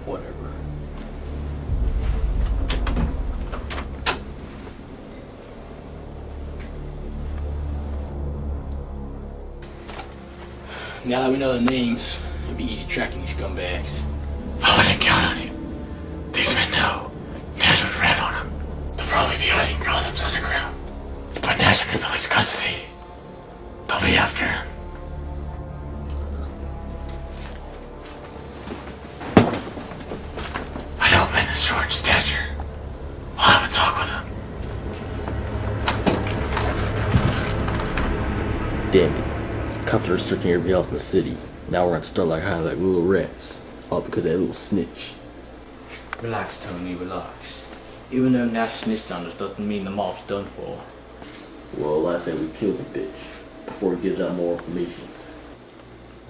Whatever. Now that we know the names, it'll be easy tracking these scumbags. I wouldn't count on you. These men know Nash would rat on them. They'll probably be hiding Gotham's underground. To put Nash in police custody, they'll be after him. I know men this short in stature. I'll have a talk with them. Damn it. Cops are searching every house in the city. Now we're gonna start like hiding like little rats. All because of that little snitch. Relax, Tony, relax. Even though Nash snitched on us doesn't mean the mob's done for. Well, I say we killed the bitch before he gives out more information.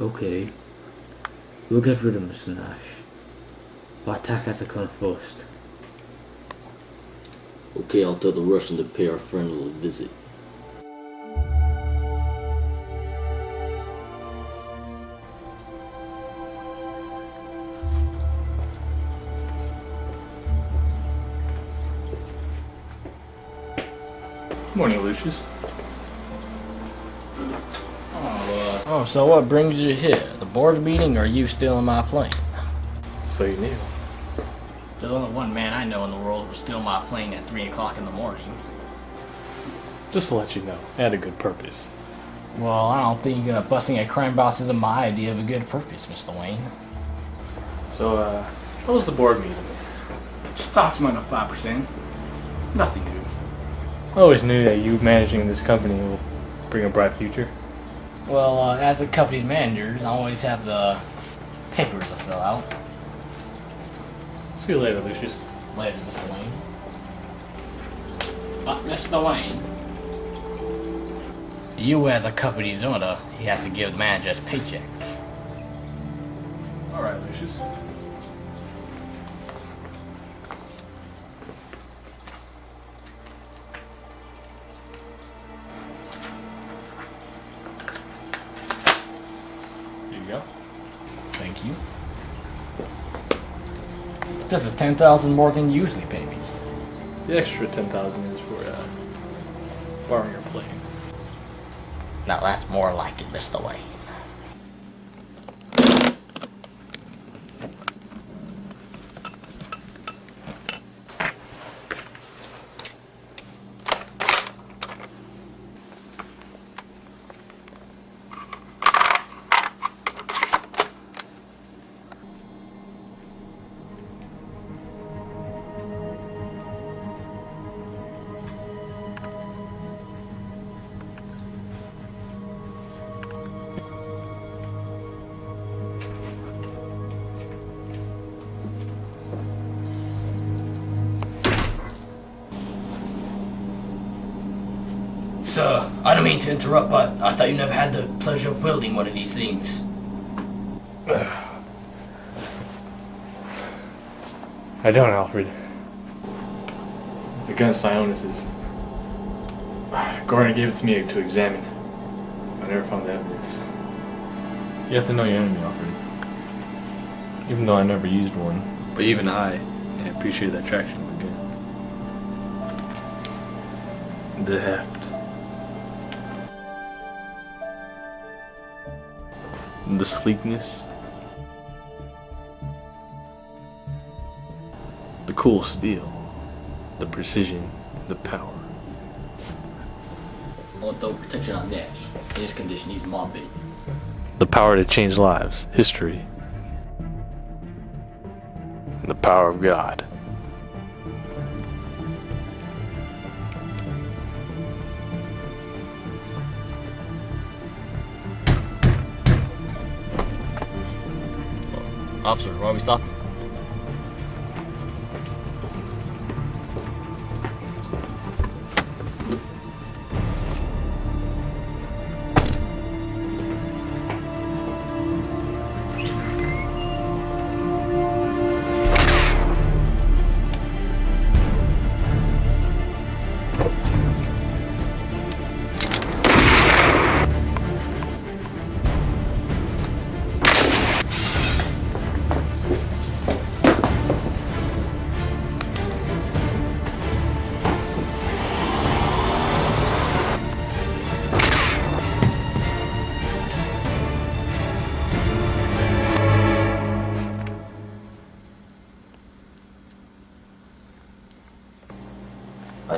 Okay. We'll get rid of Mr. Nash. But attack has to come first. Okay, I'll tell the Russian to pay our friend a little visit. Morning, Lucius. Oh, so what brings you here? The board meeting, or you stealing my plane? So you knew. There's only one man I know in the world who would steal my plane at 3 o'clock in the morning. Just to let you know, it had a good purpose. Well, I don't think busting a crime boss isn't my idea of a good purpose, Mr. Wayne. So, what was the board meeting? Stocks went up 5%. Nothing new. I always knew that you managing this company will bring a bright future. Well, as the company's managers, I always have the papers to fill out. See you later, Lucius. Later, Mr. Wayne. Mr. Wayne. You, as a company's owner, he has to give the manager his paycheck. Alright, Lucius. Here you go. Thank you. This is $10,000 more than you usually pay me. The extra 10,000 is for borrowing your plane. Now that's more like it, Mr. Wayne. Sir, I don't mean to interrupt, but I thought you never had the pleasure of wielding one of these things. I don't, Alfred. The gun Sionis is... Gordon gave it to me to examine. I never found the evidence. You have to know your enemy, Alfred. Even though I never used one. But even I appreciate that traction of the gun. The heft. The sleekness. The cool steel. The precision. The power. I want the protection on Nash. In this condition, he's mob bait. The power to change lives. History. And the power of God. Officer, why are we stopping?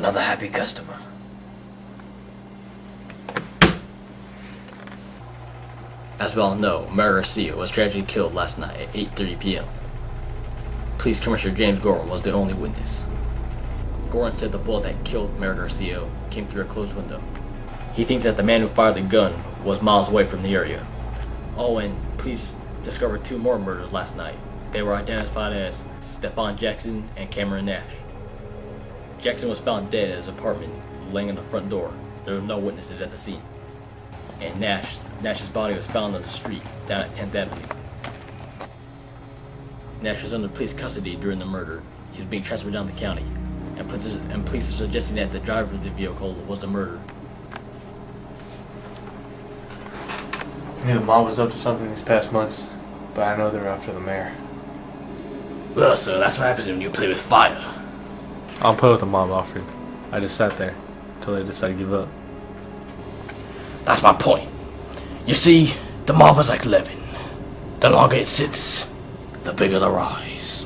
Another happy customer. As we all know, Mayor Garcia was tragically killed last night at 8:30 p.m. Police Commissioner James Gorin was the only witness. Gorin said the bullet that killed Mayor Garcia came through a closed window. He thinks that the man who fired the gun was miles away from the area. Oh, and police discovered 2 more murders last night. They were identified as Stefan Jackson and Cameron Nash. Jackson was found dead at his apartment, laying in the front door. There were no witnesses at the scene. And Nash's body was found on the street down at 10th Avenue. Nash was under police custody during the murder. He was being transferred down the county, and police are suggesting that the driver of the vehicle was the murderer. I knew the mob was up to something these past months, but I know they're after the mayor. Well, sir, that's what happens when you play with fire. I'll play with the mob, Alfred. I just sat there until they decided to give up. That's my point. You see, the mob is like leaven. The longer it sits, the bigger the rise.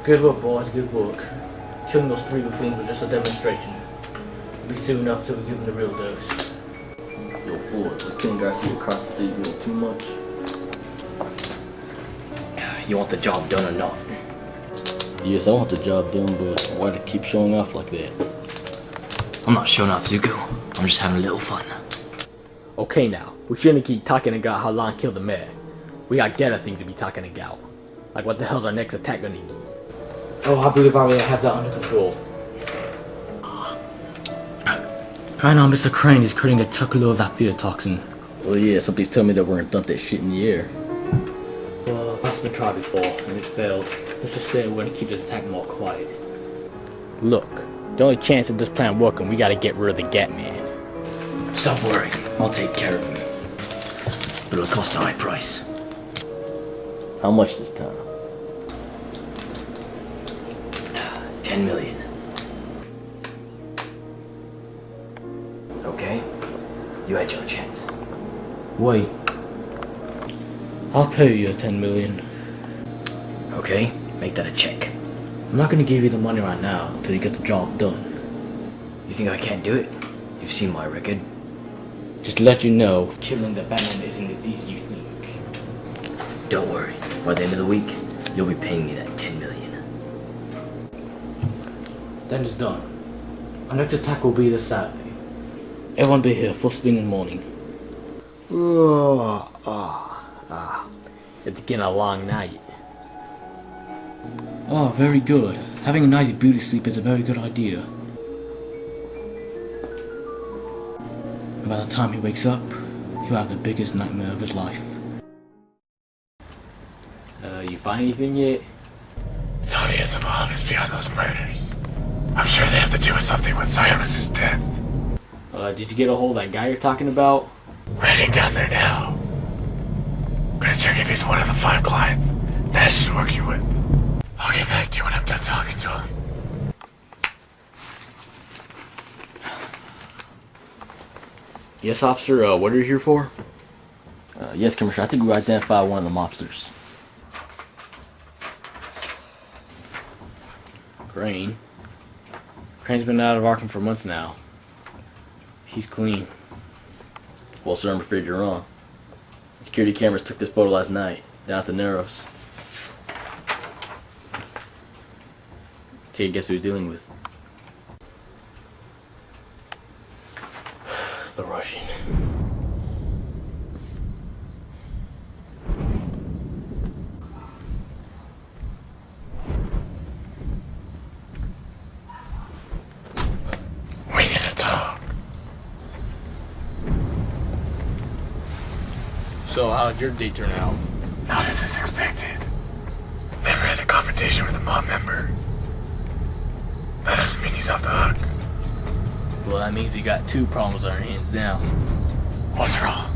Good work, boys, good work. Killing those 3 buffoons was just a demonstration. It'll be soon enough till we give them the real dose. Yo, Ford, was killing Garcia across the city doing too much? You want the job done or not? Yes, I want the job done, but why to keep showing off like that? I'm not showing off, Zuko. I'm just having a little fun. Okay now, we shouldn't keep talking about how Lon killed the mayor. We got better things to be talking about. Like what the hell's our next attack gonna be? Oh, I believe I have that under control. Right now, Mr. Crane is creating a truckload of that fear toxin. Well, yeah, somebody's telling me that we're gonna dump that shit in the air. Well, that's been tried before, and it failed. Let's just say we're gonna keep this attack more quiet. Look, the only chance of this plan working, we gotta get rid of the Gat Man. Stop worrying. I'll take care of him. But it'll cost a high price. How much this time? 10 million. Okay? You had your chance. Wait. I'll pay you 10 million. Okay? Make that a check. I'm not gonna give you the money right now until you get the job done. You think I can't do it? You've seen my record. Just to let you know, killing the Batman isn't as easy as you think. Don't worry. By the end of the week, you'll be paying me that 10 million. Then it's done. Our next attack will be this Saturday. Everyone be here first thing in the morning. It's getting a long night. Oh, very good. Having a nice beauty sleep is a very good idea. And by the time he wakes up, he'll have the biggest nightmare of his life. You find anything yet? It's obvious the mob is behind those murders. I'm sure they have to do with something with Cyrus's death. Did you get a hold of that guy you're talking about? Heading down there now. Gonna check if he's one of the 5 clients Nash is working with. I'll get back to you when I'm done talking to him. Yes, officer, what are you here for? Yes, Commissioner, I think we identified one of the mobsters. Crane? Crane's been out of Arkham for months now. He's clean. Well, sir, I'm afraid you're wrong. Security cameras took this photo last night, down at the Narrows. Take a guess who he's dealing with. The Russian. We need to talk. So, how'd your day turn out? Not as expected. Never had a confrontation with a mob member. That doesn't mean he's off the hook. Well, that means we got 2 problems on our hands now. What's wrong?